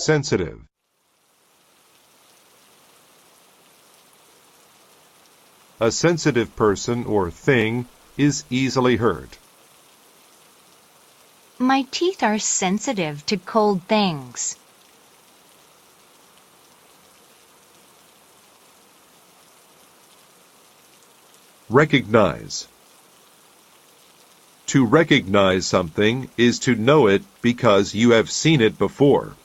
sensitive. A sensitive person or thing is easily hurt. My teeth are sensitive to cold things. Recognize. To recognize something is to know it because you have seen it before.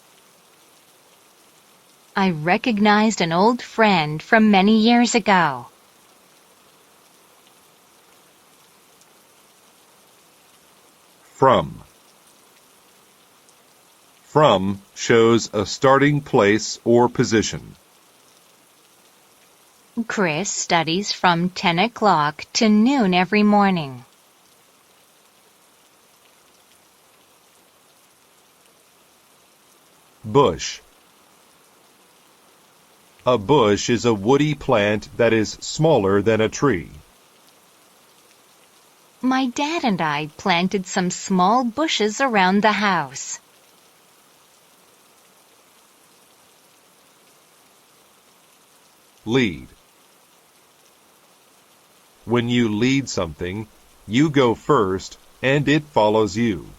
I recognized an old friend from many years ago. From. From shows a starting place or position. Chris studies from 10 o'clock to noon every morning. Bush. A bush is a woody plant that is smaller than a tree. My dad and I planted some small bushes around the house. Lead. When you lead something, you go first and it follows you.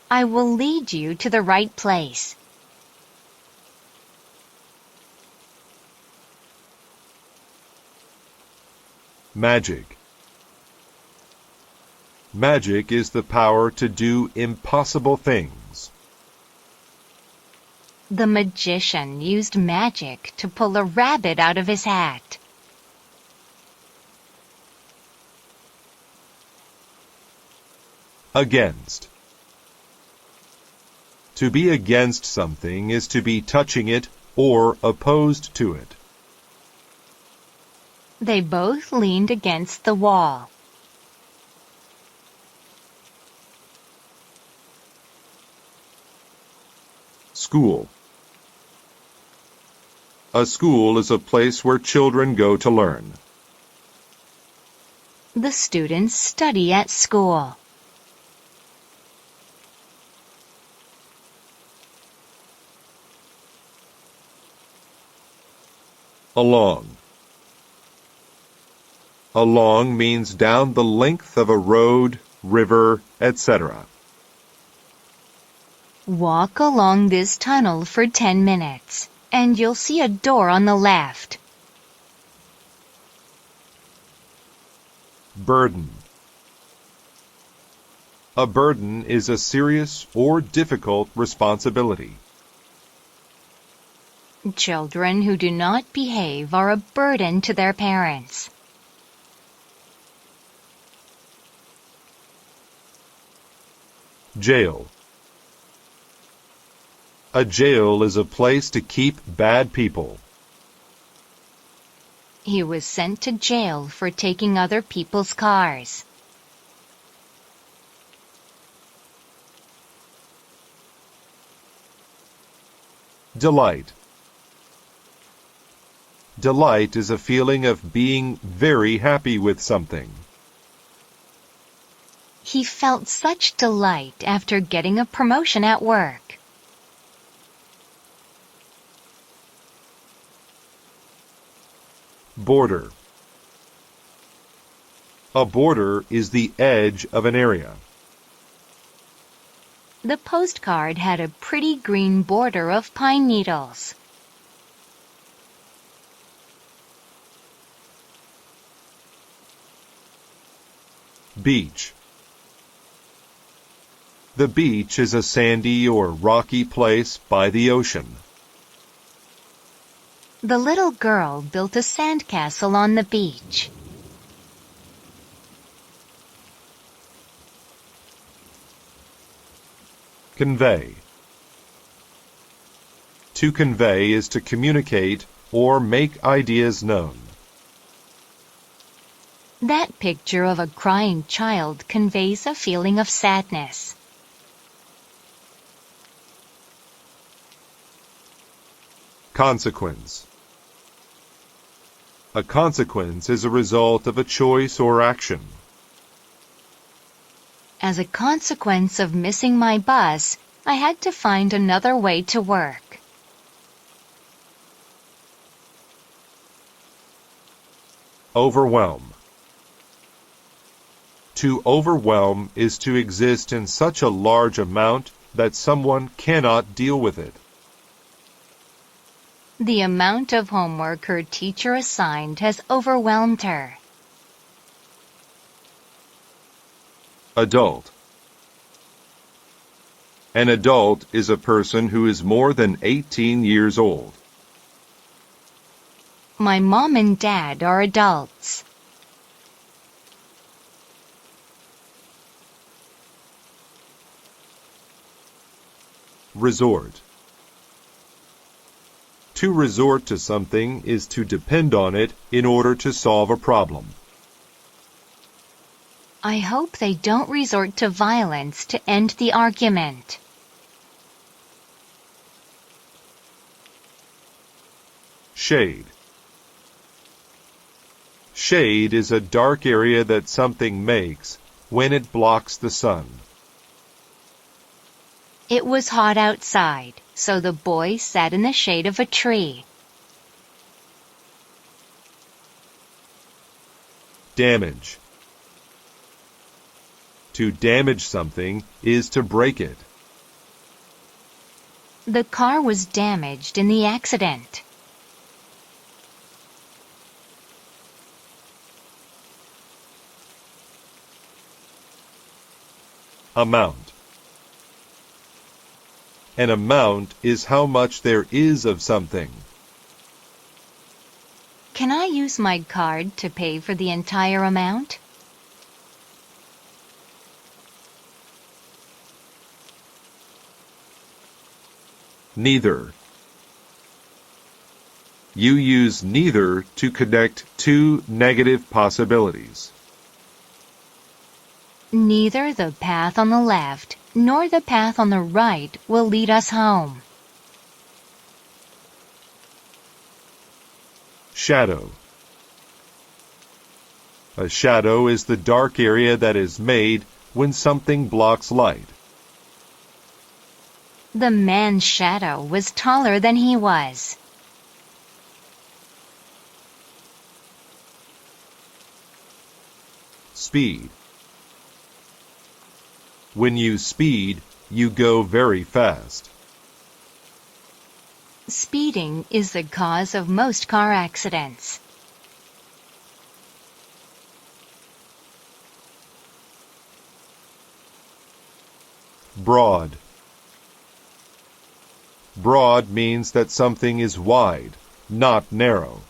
I will lead you to the right place. Magic. Magic is the power to do impossible things. The magician used magic to pull a rabbit out of his hat. Against. To be against something is to be touching it or opposed to it. They both leaned against the wall. School. A school is a place where children go to learn. The students study at school. Along. Along means down the length of a road, river, etc. Walk along this tunnel for 10 minutes, and you'll see a door on the left. Burden. A burden is a serious or difficult responsibility. Children who do not behave are a burden to their parents. Jail. A jail is a place to keep bad people. He was sent to jail for taking other people's cars. Delight. Delight is a feeling of being very happy with something. He felt such delight after getting a promotion at work. Border. A border is the edge of an area. The postcard had a pretty green border of pine needles. Beach. The beach is a sandy or rocky place by the ocean. The little girl built a sandcastle on the beach. Convey. To convey is to communicate or make ideas known. That picture of a crying child conveys a feeling of sadness. Consequence. A consequence is a result of a choice or action. As a consequence of missing my bus, I had to find another way to work. Overwhelm. To overwhelm is to exist in such a large amount that someone cannot deal with it. The amount of homework her teacher assigned has overwhelmed her. Adult. An adult is a person who is more than 18 years old. My mom and dad are adults. Resort. To resort to something is to depend on it in order to solve a problem. I hope they don't resort to violence to end the argument. Shade. Shade is a dark area that something makes when it blocks the sun. It was hot outside, so the boy sat in the shade of a tree. Damage. To damage something is to break it. The car was damaged in the accident. Amount. An amount is how much there is of something. Can I use my card to pay for the entire amount? Neither. You use neither to connect two negative possibilities. Neither the path on the left nor the path on the right will lead us home. Shadow. A shadow is the dark area that is made when something blocks light. The man's shadow was taller than he was. Speed. When you speed, you go very fast. Speeding is the cause of most car accidents. Broad. Broad means that something is wide, not narrow.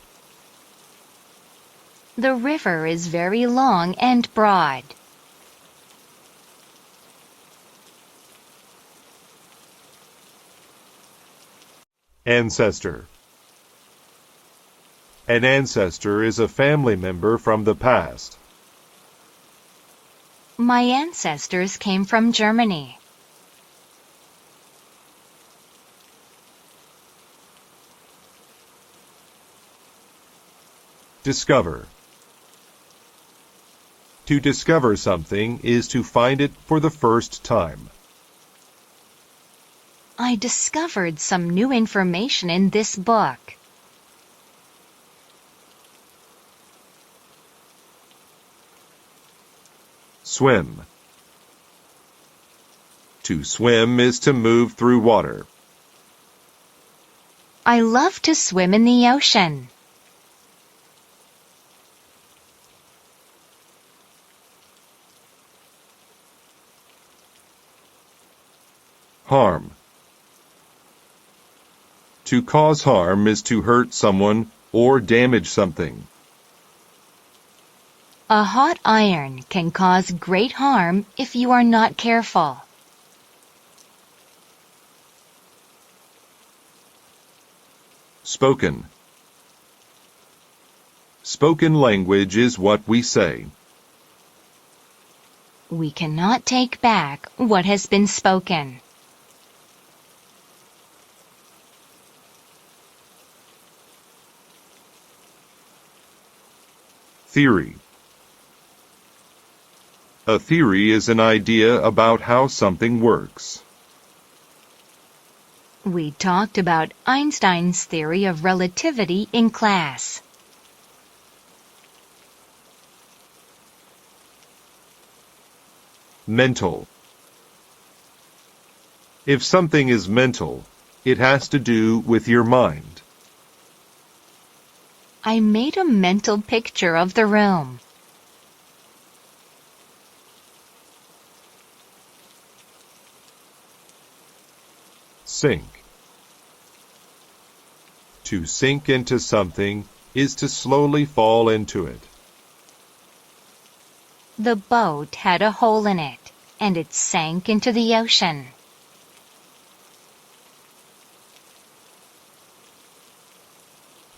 The river is very long and broad. Ancestor. An ancestor is a family member from the past. My ancestors came from Germany. Discover. To discover something is to find it for the first time. I discovered some new information in this book. Swim. To swim is to move through water. I love to swim in the ocean. Harm. To cause harm is to hurt someone or damage something. A hot iron can cause great harm if you are not careful. Spoken. Spoken language is what we say. We cannot take back what has been spoken. Theory. A theory is an idea about how something works. We talked about Einstein's theory of relativity in class. Mental. If something is mental, it has to do with your mind. I made a mental picture of the room. Sink. To sink into something is to slowly fall into it. The boat had a hole in it, and it sank into the ocean.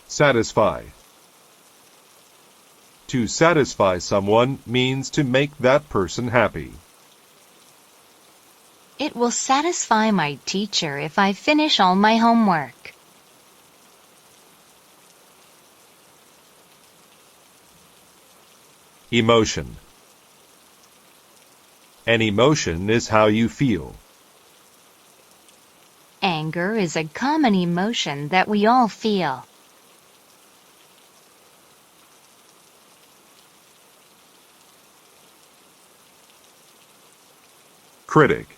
Satisfy. To satisfy someone means to make that person happy. It will satisfy my teacher if I finish all my homework. Emotion. An emotion is how you feel. Anger is a common emotion that we all feel. Critic.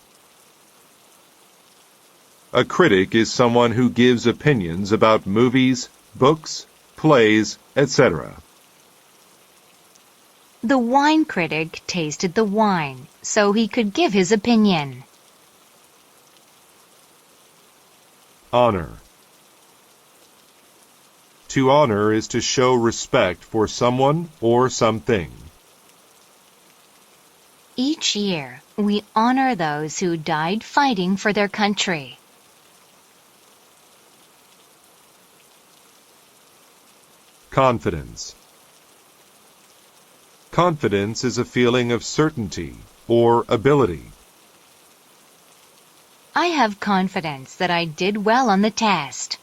A critic is someone who gives opinions about movies, books, plays, etc. The wine critic tasted the wine, so he could give his opinion. Honor. To honor is to show respect for someone or something. Each year, we honor those who died fighting for their country. Confidence. Confidence is a feeling of certainty or ability. I have confidence that I did well on the test.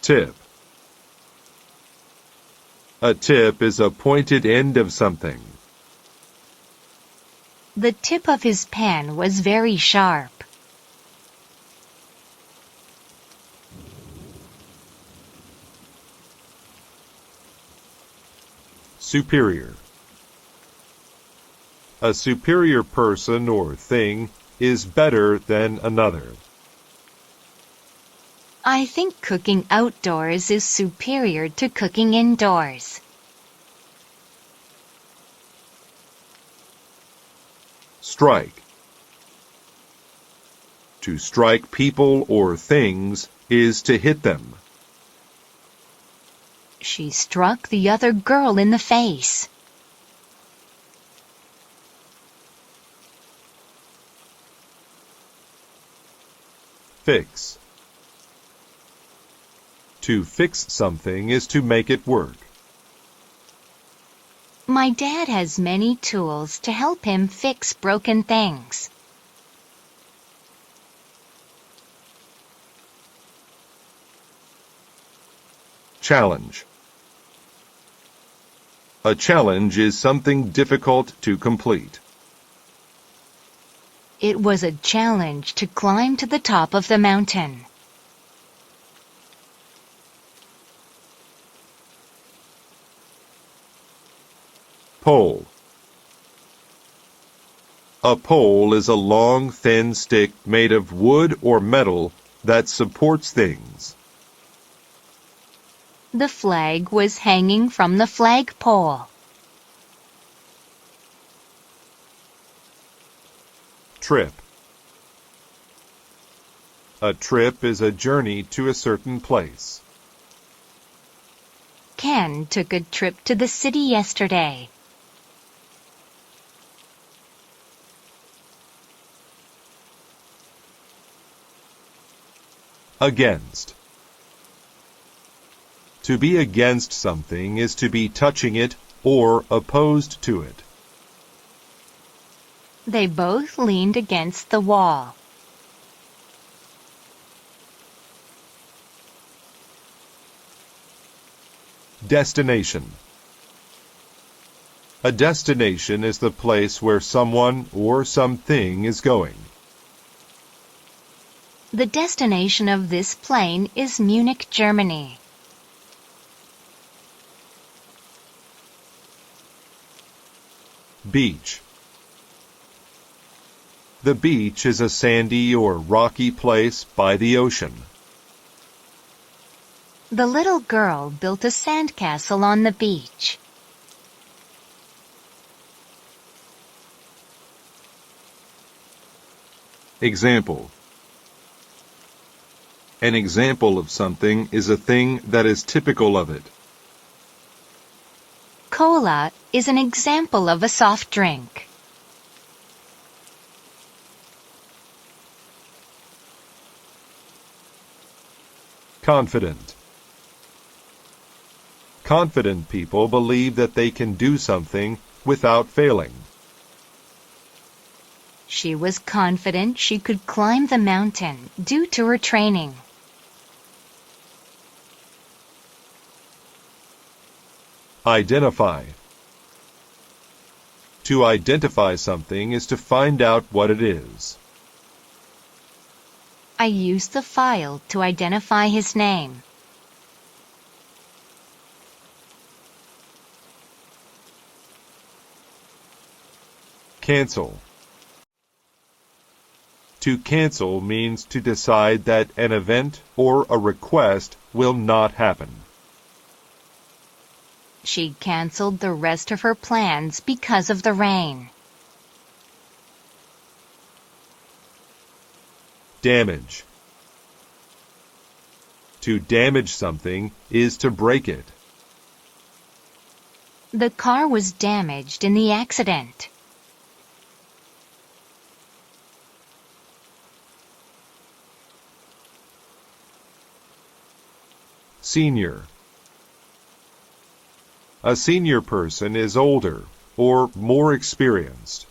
Tip. A tip is a pointed end of something. The tip of his pen was very sharp. Superior. A superior person or thing is better than another. I think cooking outdoors is superior to cooking indoors. Strike. To strike people or things is to hit them. She struck the other girl in the face. Fix. To fix something is to make it work. My dad has many tools to help him fix broken things. Challenge. A challenge is something difficult to complete. It was a challenge to climb to the top of the mountain. Pole. A pole is a long, thin stick made of wood or metal that supports things. The flag was hanging from the flagpole. Trip. A trip is a journey to a certain place. Ken took a trip to the city yesterday. Against. To be against something is to be touching it or opposed to it. They both leaned against the wall. Destination. A destination is the place where someone or something is going. The destination of this plane is Munich, Germany. Beach. The beach is a sandy or rocky place by the ocean. The little girl built a sandcastle on the beach. Example. An example of something is a thing that is typical of it. Cola is an example of a soft drink. Confident. Confident people believe that they can do something without failing. She was confident she could climb the mountain due to her training. Identify. To identify something is to find out what it is. I used the file to identify his name. Cancel. To cancel means to decide that an event or a request will not happen. She canceled the rest of her plans because of the rain. Damage. To damage something is to break it. The car was damaged in the accident. Senior. A senior person is older or more experienced.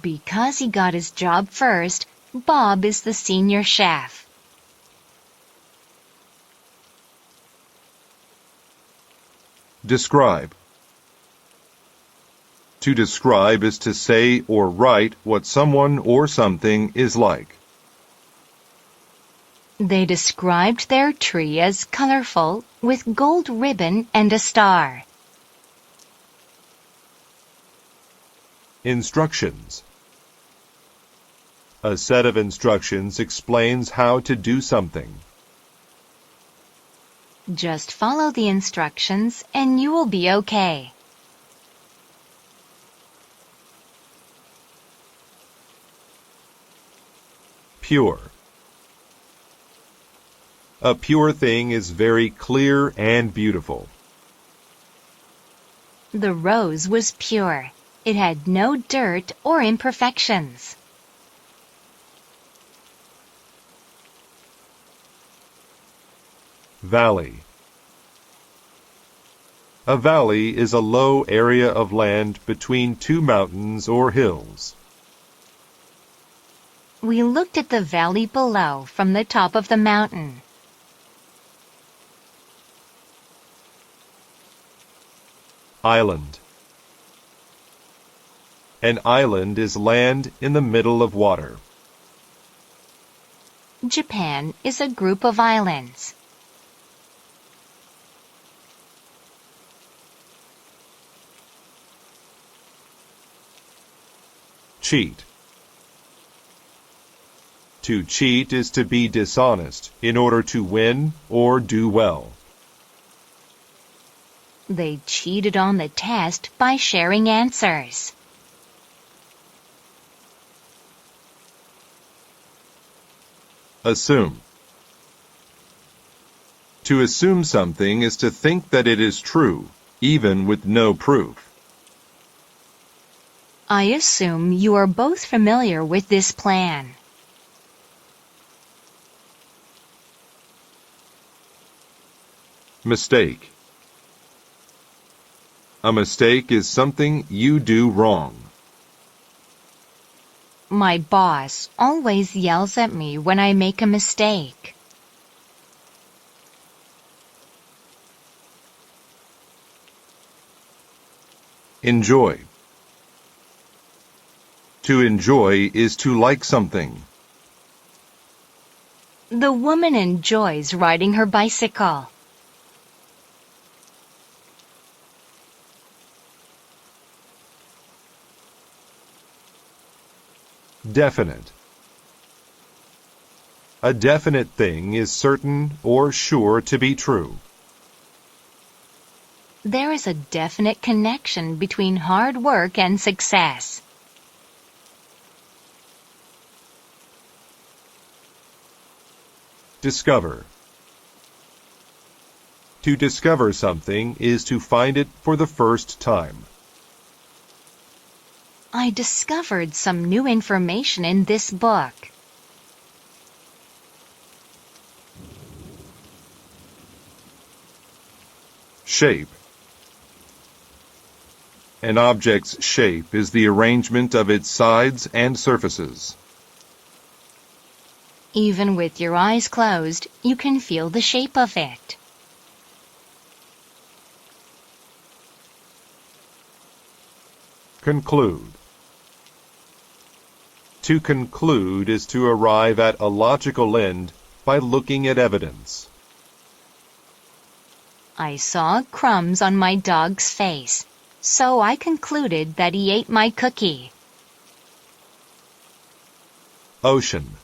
Because he got his job first, Bob is the senior chef. Describe. To describe is to say or write what someone or something is like. They described their tree as colorful, with gold ribbon and a star. Instructions. A set of instructions explains how to do something. Just follow the instructions and you will be okay. Pure. A pure thing is very clear and beautiful. The rose was pure. It had no dirt or imperfections. Valley. A valley is a low area of land between two mountains or hills. We looked at the valley below from the top of the mountain. Island. An island is land in the middle of water. Japan is a group of islands. Cheat. To cheat is to be dishonest in order to win or do well. They cheated on the test by sharing answers. Assume. To assume something is to think that it is true, even with no proof. I assume you are both familiar with this plan. Mistake. A mistake is something you do wrong. My boss always yells at me when I make a mistake. Enjoy. To enjoy is to like something. The woman enjoys riding her bicycle. Definite. A definite thing is certain or sure to be true. There is a definite connection between hard work and success. Discover. To discover something is to find it for the first time. I discovered some new information in this book. Shape. An object's shape is the arrangement of its sides and surfaces. Even with your eyes closed, you can feel the shape of it. Conclude. To conclude is to arrive at a logical end by looking at evidence. I saw crumbs on my dog's face, so I concluded that he ate my cookie. Ocean.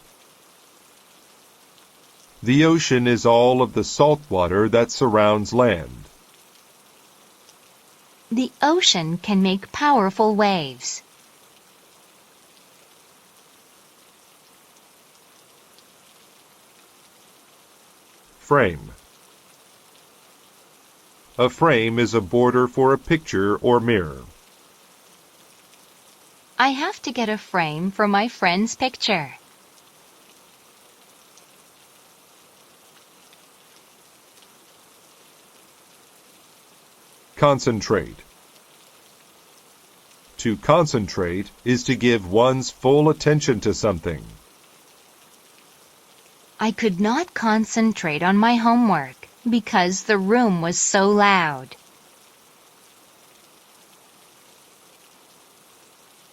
The ocean is all of the salt water that surrounds land. The ocean can make powerful waves. Frame. A frame is a border for a picture or mirror. I have to get a frame for my friend's picture. Concentrate. To concentrate is to give one's full attention to something. I could not concentrate on my homework because the room was so loud.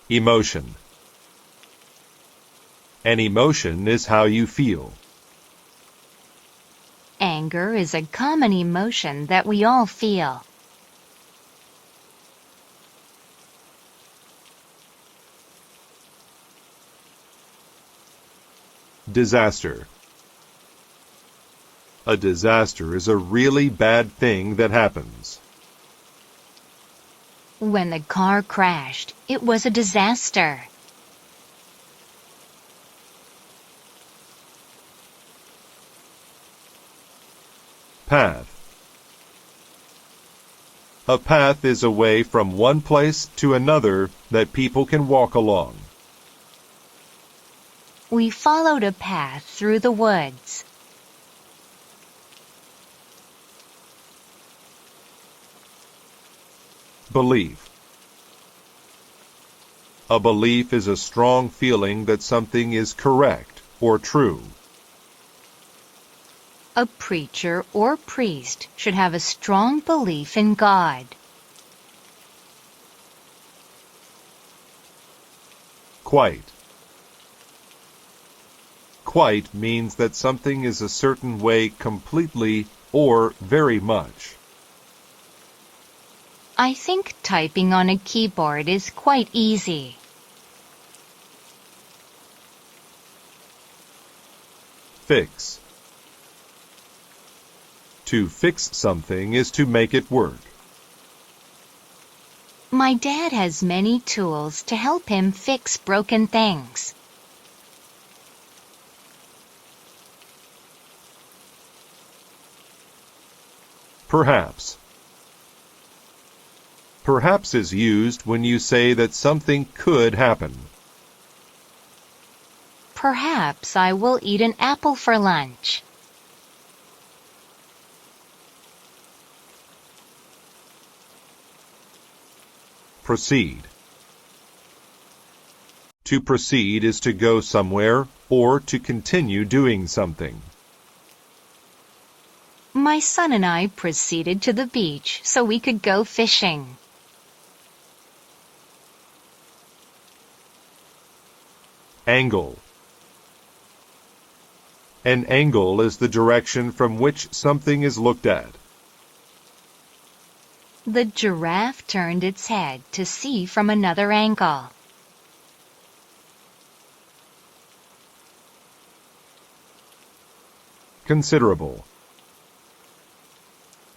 Emotion. An emotion is how you feel. Anger is a common emotion that we all feel. Disaster. A disaster is a really bad thing that happens. When the car crashed, it was a disaster. Path. A path is a way from one place to another that people can walk along. We followed a path through the woods. Belief. A belief is a strong feeling that something is correct or true. A preacher or priest should have a strong belief in God. Quite. Quite means that something is a certain way completely or very much. I think typing on a keyboard is quite easy. Fix. To fix something is to make it work. My dad has many tools to help him fix broken things. Perhaps. Perhaps is used when you say that something could happen. Perhaps I will eat an apple for lunch. Proceed. To proceed is to go somewhere or to continue doing something. My son and I proceeded to the beach so we could go fishing. Angle. An angle is the direction from which something is looked at. The giraffe turned its head to see from another angle. Considerable.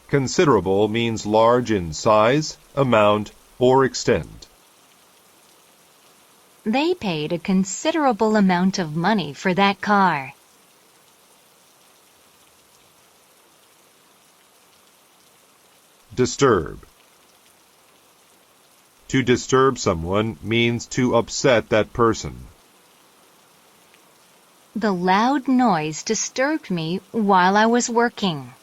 Considerable means large in size, amount, or extent. They paid a considerable amount of money for that car. Disturb. To disturb someone means to upset that person. The loud noise disturbed me while I was working.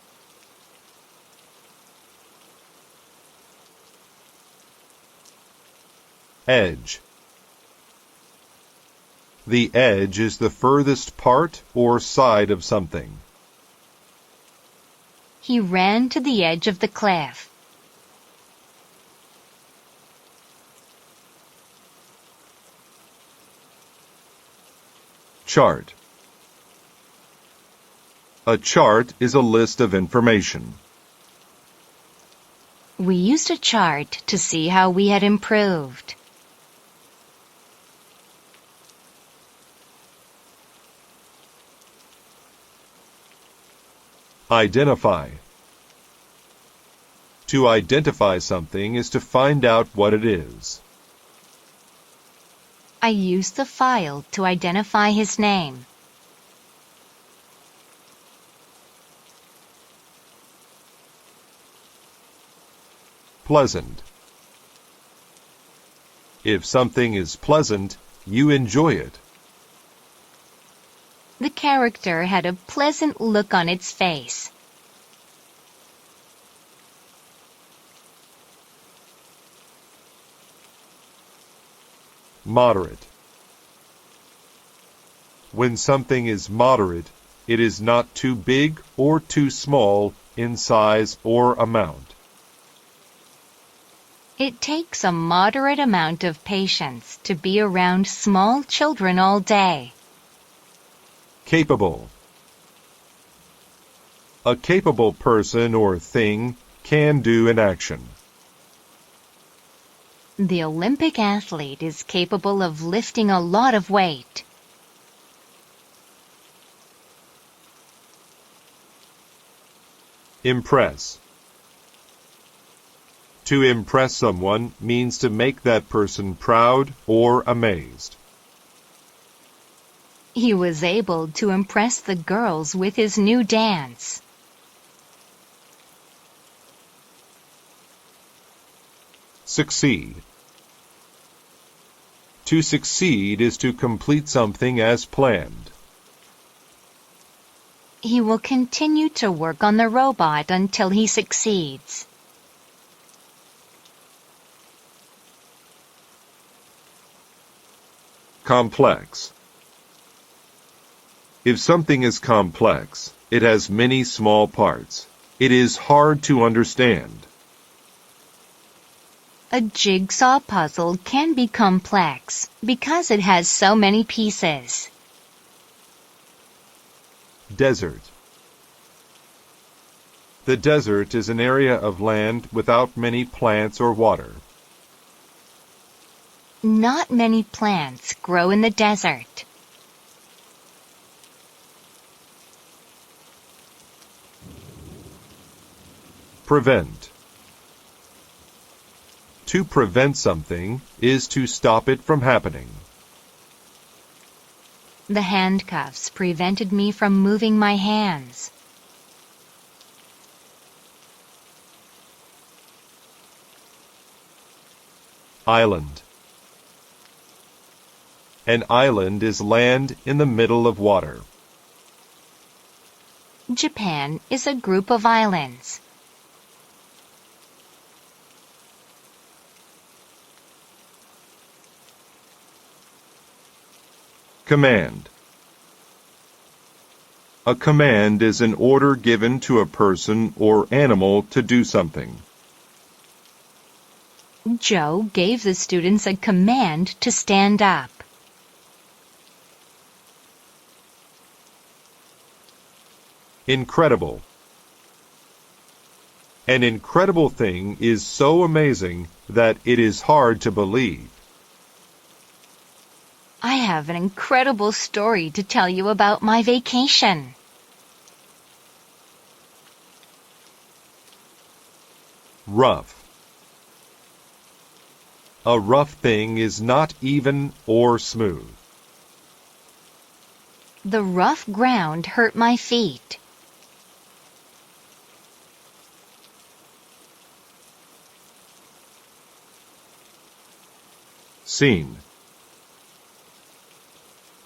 Edge. The edge is the furthest part or side of something. He ran to the edge of the cliff. Chart. A chart is a list of information. We used a chart to see how we had improved. Identify. To identify something is to find out what it is. I used the file to identify his name. Pleasant. If something is pleasant, you enjoy it. The character had a pleasant look on its face. Moderate. When something is moderate, it is not too big or too small in size or amount. It takes a moderate amount of patience to be around small children all day. Capable. A capable person or thing can do an action. The Olympic athlete is capable of lifting a lot of weight. Impress. To impress someone means to make that person proud or amazed. He was able to impress the girls with his new dance. Succeed. To succeed is to complete something as planned. He will continue to work on the robot until he succeeds. Complex. If something is complex, it has many small parts. It is hard to understand. A jigsaw puzzle can be complex because it has so many pieces. Desert. The desert is an area of land without many plants or water. Not many plants grow in the desert. Prevent. To prevent something is to stop it from happening. The handcuffs prevented me from moving my hands. Island. An island is land in the middle of water. Japan is a group of islands. Command. A command is an order given to a person or animal to do something. Joe gave the students a command to stand up. Incredible. An incredible thing is so amazing that it is hard to believe. I have an incredible story to tell you about my vacation. Rough. A rough thing is not even or smooth. The rough ground hurt my feet. Scene.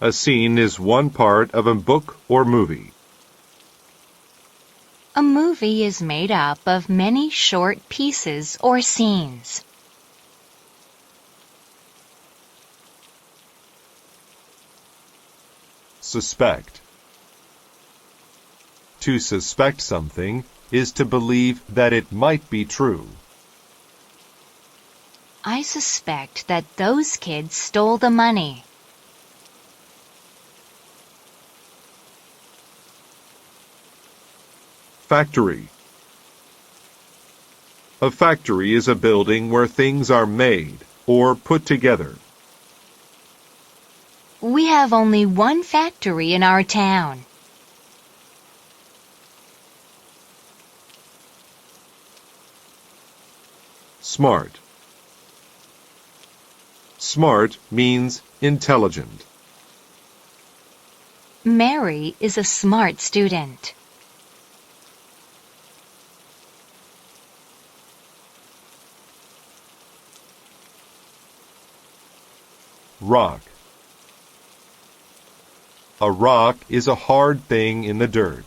A scene is one part of a book or movie. A movie is made up of many short pieces or scenes. Suspect. To suspect something is to believe that it might be true. I suspect that those kids stole the money. Factory. A factory is a building where things are made or put together. We have only one factory in our town. Smart. Smart means intelligent. Mary is a smart student. Rock. A rock is a hard thing in the dirt.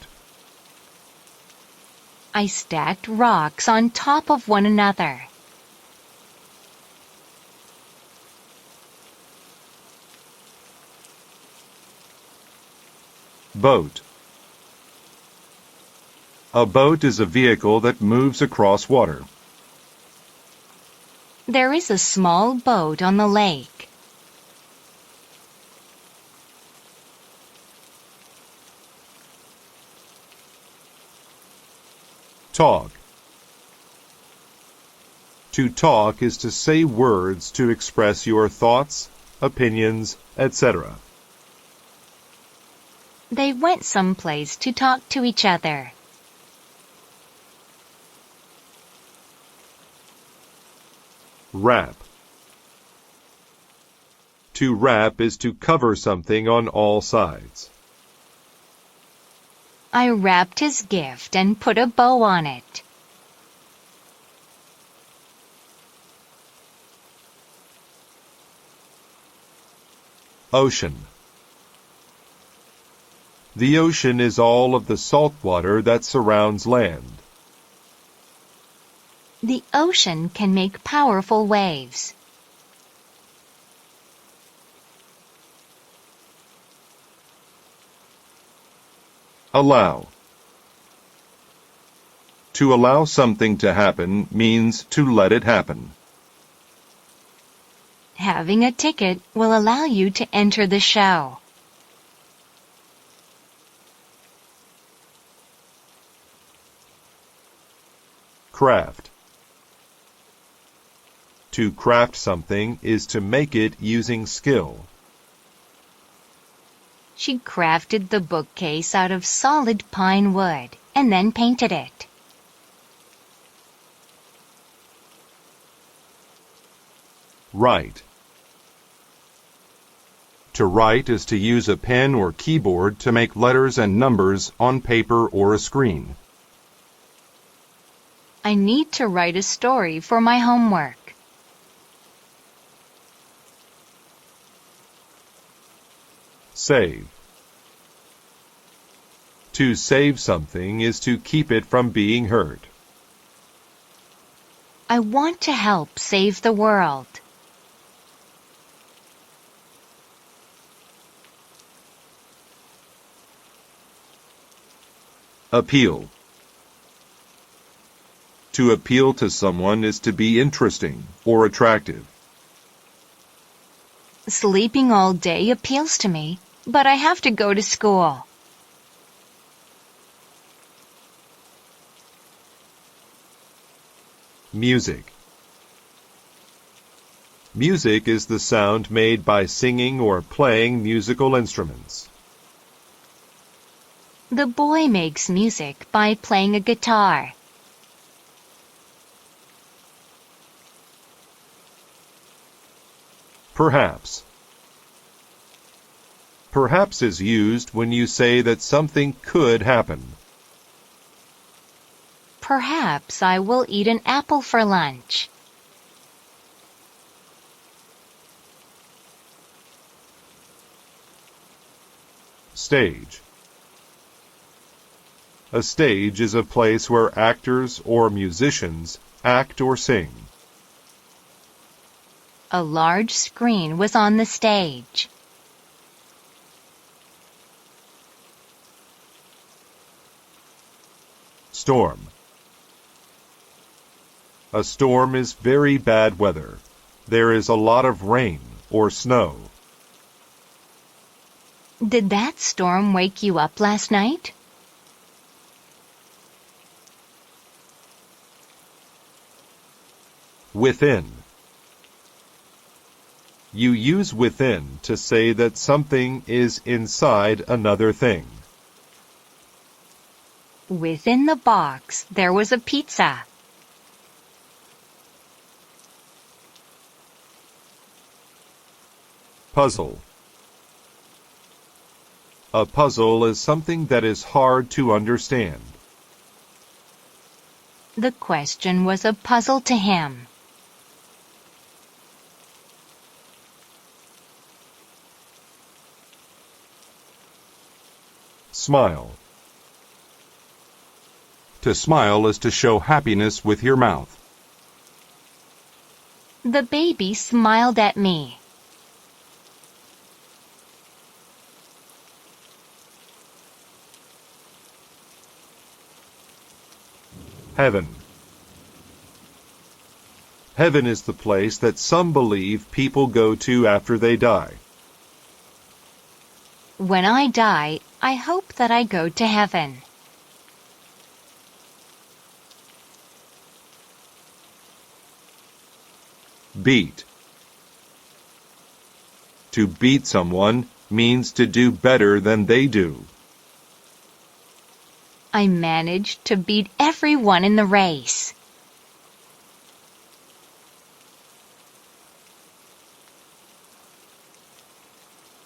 I stacked rocks on top of one another. Boat. A boat is a vehicle that moves across water. There is a small boat on the lake. Talk. To talk is to say words to express your thoughts, opinions, etc. They went someplace to talk to each other. Wrap. To wrap is to cover something on all sides. I wrapped his gift and put a bow on it. Ocean. The ocean is all of the salt water that surrounds land. The ocean can make powerful waves. Allow. To allow something to happen means to let it happen. Having a ticket will allow you to enter the show. Craft. To craft something is to make it using skill. She crafted the bookcase out of solid pine wood and then painted it. Write. To write is to use a pen or keyboard to make letters and numbers on paper or a screen. I need to write a story for my homework. Save. To save something is to keep it from being hurt. I want to help save the world. Appeal. To appeal to someone is to be interesting or attractive. Sleeping all day appeals to me, but I have to go to school. Music. Music is the sound made by singing or playing musical instruments. The boy makes music by playing a guitar. Perhaps. Perhaps is used when you say that something could happen. Perhaps I will eat an apple for lunch. Stage. A stage is a place where actors or musicians act or sing. A large screen was on the stage. Storm. A storm is very bad weather. There is a lot of rain or snow. Did that storm wake you up last night? Within. You use within to say that something is inside another thing. Within the box, there was a pizza. Puzzle. A puzzle is something that is hard to understand. The question was a puzzle to him. Smile. To smile is to show happiness with your mouth. The baby smiled at me. Heaven. Heaven is the place that some believe people go to after they die. When I die, I hope that I go to heaven. Beat. To beat someone means to do better than they do. I managed to beat everyone in the race.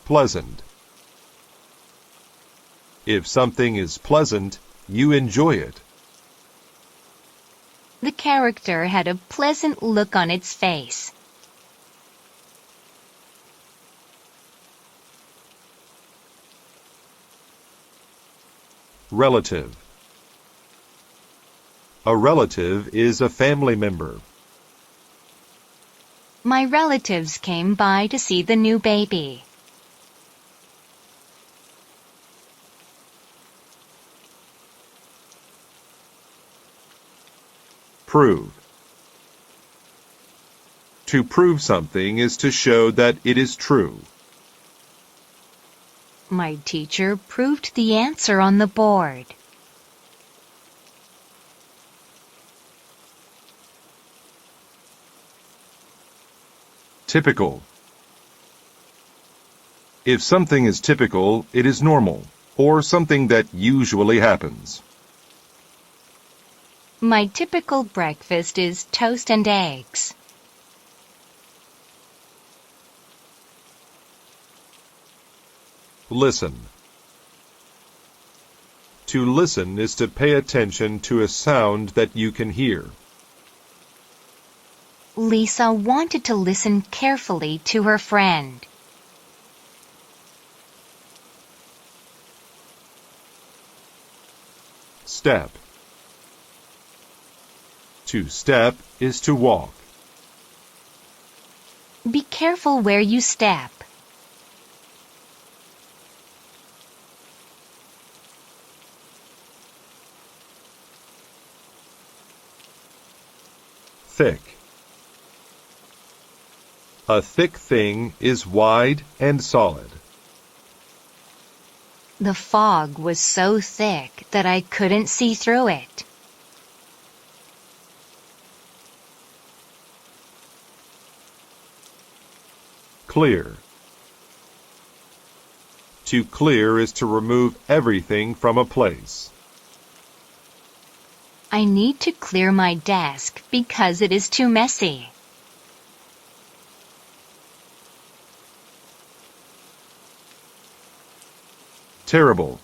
Pleasant. If something is pleasant, you enjoy it. The character had a pleasant look on its face. Relative. A relative is a family member. My relatives came by to see the new baby. Prove. To prove something is to show that it is true. My teacher proved the answer on the board. Typical. If something is typical, it is normal, or something that usually happens. My typical breakfast is toast and eggs. Listen. To listen is to pay attention to a sound that you can hear. Lisa wanted to listen carefully to her friend. Step. To step is to walk. Be careful where you step. Thick. A thick thing is wide and solid. The fog was so thick that I couldn't see through it. Clear. To clear is to remove everything from a place. I need to clear my desk because it is too messy. Terrible.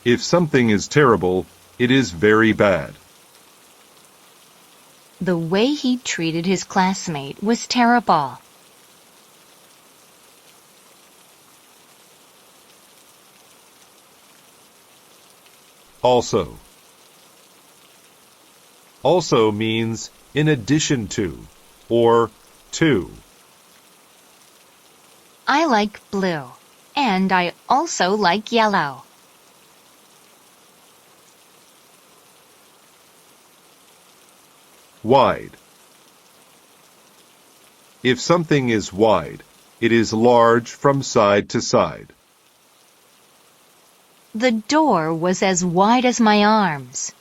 If something is terrible, it is very bad. The way he treated his classmate was terrible. Also. Also means in addition to, or to. I like blue, and I also like yellow. Wide. If something is wide, it is large from side to side. The door was as wide as my arms.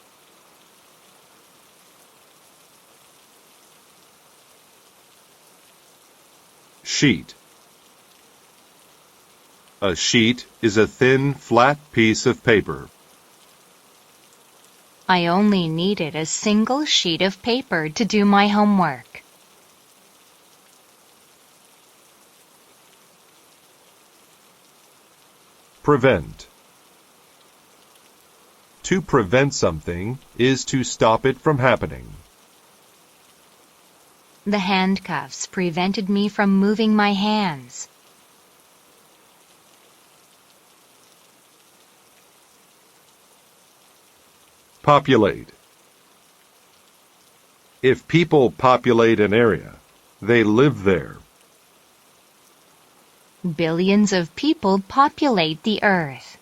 Sheet. A sheet is a thin, flat piece of paper. I only needed a single sheet of paper to do my homework. Prevent. To prevent something is to stop it from happening. The handcuffs prevented me from moving my hands. Populate. If people populate an area, they live there. Billions of people populate the earth.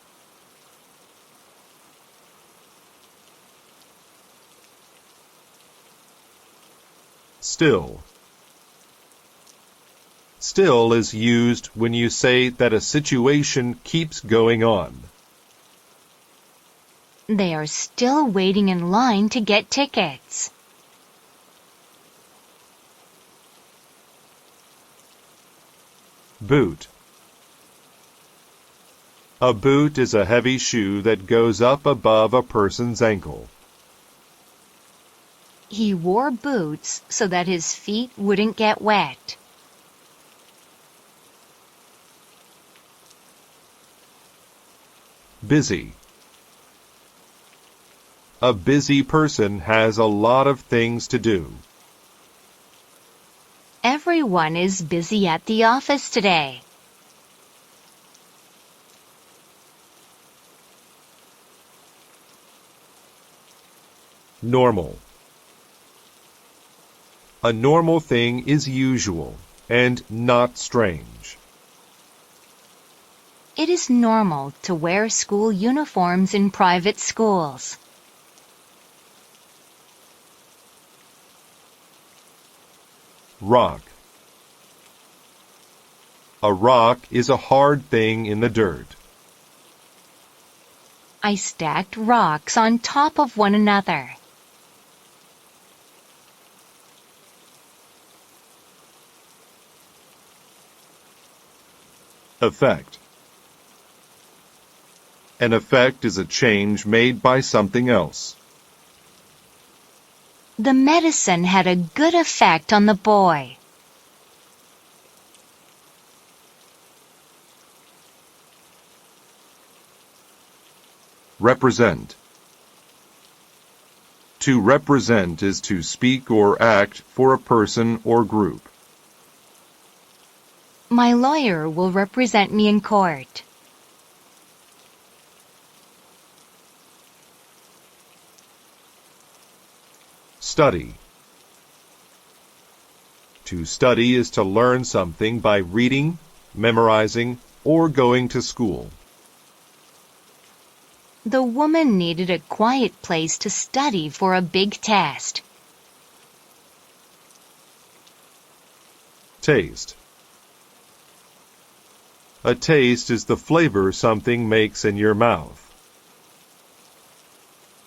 Still. Still is used when you say that a situation keeps going on. They are still waiting in line to get tickets. Boot. A boot is a heavy shoe that goes up above a person's ankle. He wore boots so that his feet wouldn't get wet. Busy. A busy person has a lot of things to do. Everyone is busy at the office today. Normal. A normal thing is usual and not strange. It is normal to wear school uniforms in private schools. Rock. A rock is a hard thing in the dirt. I stacked rocks on top of one another. Effect. An effect is a change made by something else. The medicine had a good effect on the boy. Represent. To represent is to speak or act for a person or group. My lawyer will represent me in court. Study. To study is to learn something by reading, memorizing, or going to school. The woman needed a quiet place to study for a big test. Taste. A taste is the flavor something makes in your mouth.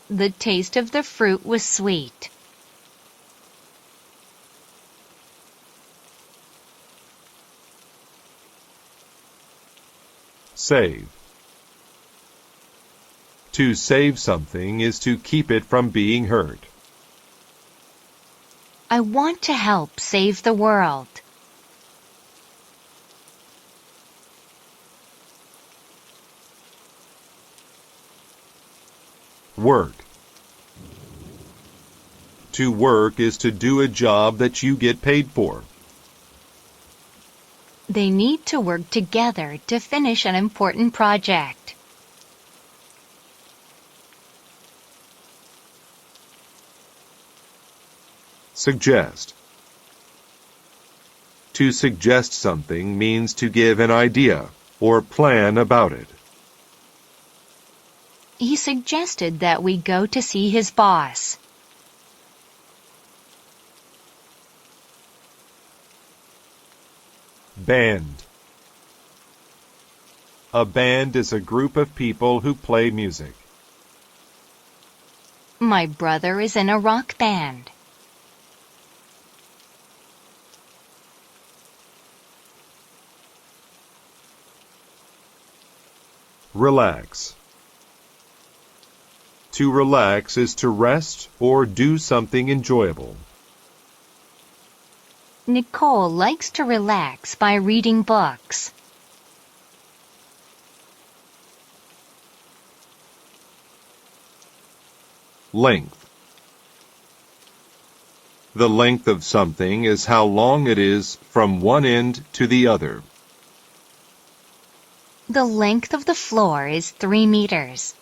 The taste of the fruit was sweet. Save. To save something is to keep it from being hurt. I want to help save the world. Work. To work is to do a job that you get paid for. They need to work together to finish an important project. Suggest. To suggest something means to give an idea or plan about it. He suggested that we go to see his boss. Band. A band is a group of people who play music. My brother is in a rock band. Relax. To relax is to rest or do something enjoyable. Nicole likes to relax by reading books. Length. The length of something is how long it is from one end to the other. The length of the floor is 3 meters.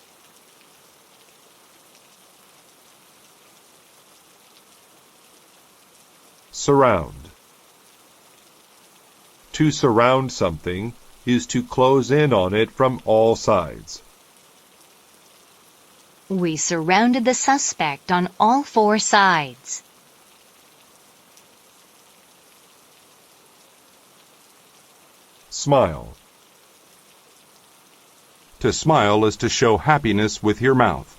Surround. To surround something is to close in on it from all sides. We surrounded the suspect on all 4 sides. Smile. To smile is to show happiness with your mouth.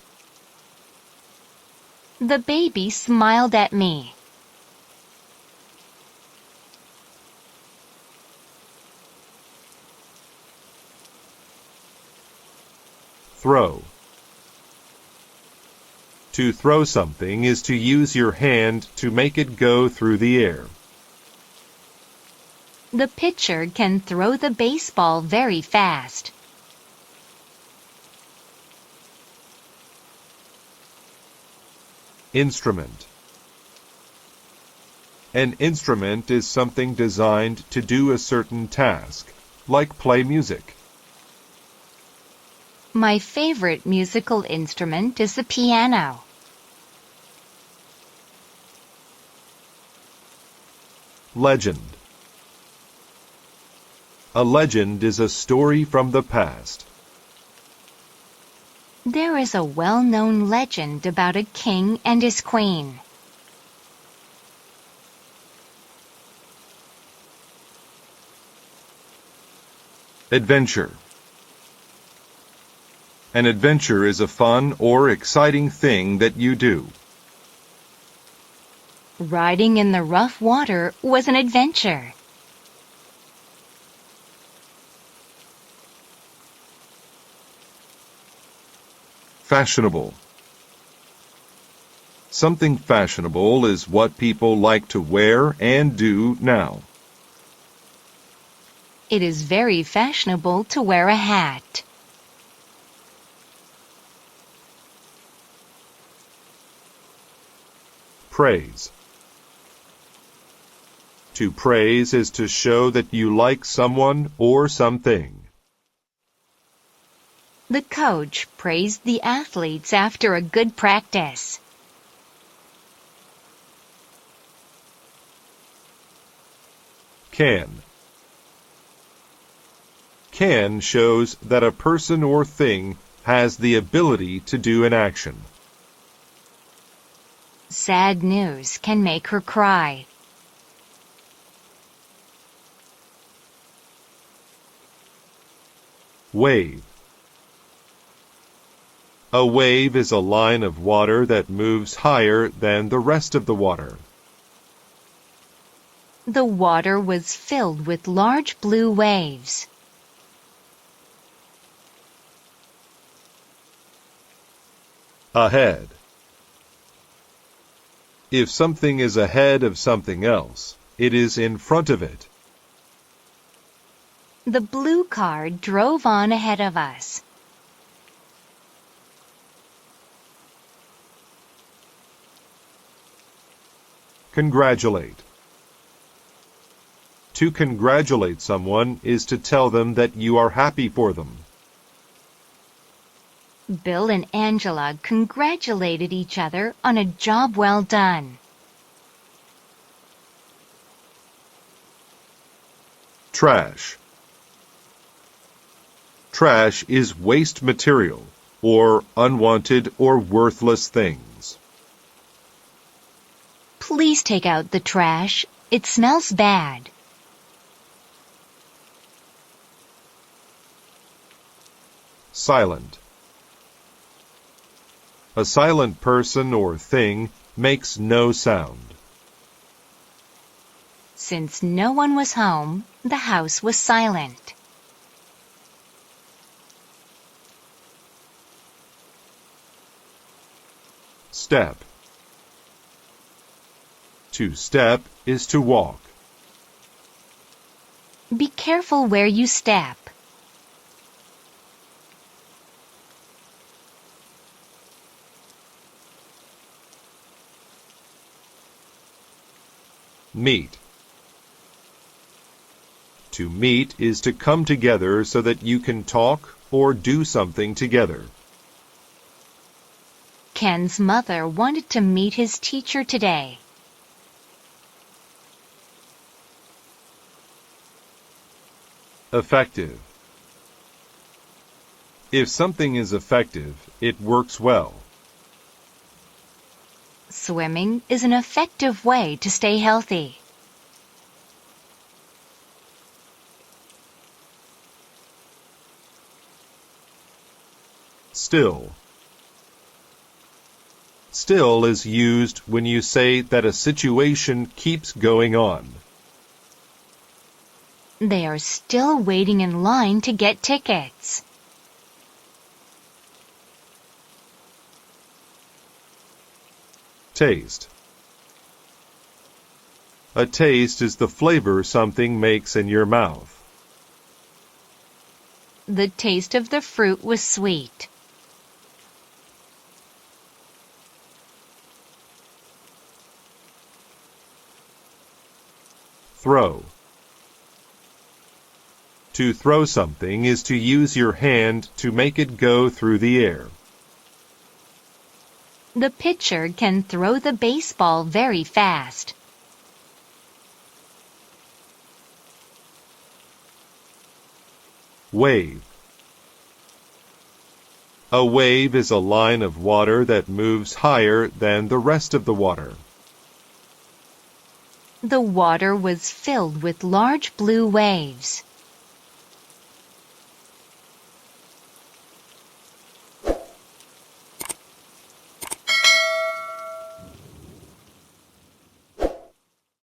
The baby smiled at me. Throw. To throw something is to use your hand to make it go through the air. The pitcher can throw the baseball very fast. Instrument. An instrument is something designed to do a certain task, like play music. My favorite musical instrument is the piano. Legend. A legend is a story from the past. There is a well-known legend about a king and his queen. Adventure. An adventure is a fun or exciting thing that you do. Riding in the rough water was an adventure. Fashionable. Something fashionable is what people like to wear and do now. It is very fashionable to wear a hat. Praise. To praise is to show that you like someone or something. The coach praised the athletes after a good practice. Can. Can shows that a person or thing has the ability to do an action. Sad news can make her cry. Wave. A wave is a line of water that moves higher than the rest of the water. The water was filled with large blue waves. Ahead. If something is ahead of something else, it is in front of it. The blue car drove on ahead of us. Congratulate. To congratulate someone is to tell them that you are happy for them. Bill and Angela congratulated each other on a job well done. Trash. Trash is waste material, or unwanted or worthless things. Please take out the trash. It smells bad. Silent. A silent person or thing makes no sound. Since no one was home, the house was silent. Step. To step is to walk. Be careful where you step. Meet. To meet is to come together so that you can talk or do something together. Ken's mother wanted to meet his teacher today. Effective. If something is effective, it works well. Swimming is an effective way to stay healthy. Still. Still is used when you say that a situation keeps going on. They are still waiting in line to get tickets. Taste. A taste is the flavor something makes in your mouth. The taste of the fruit was sweet. Throw. To throw something is to use your hand to make it go through the air. The pitcher can throw the baseball very fast. Wave. A wave is a line of water that moves higher than the rest of the water. The water was filled with large blue waves.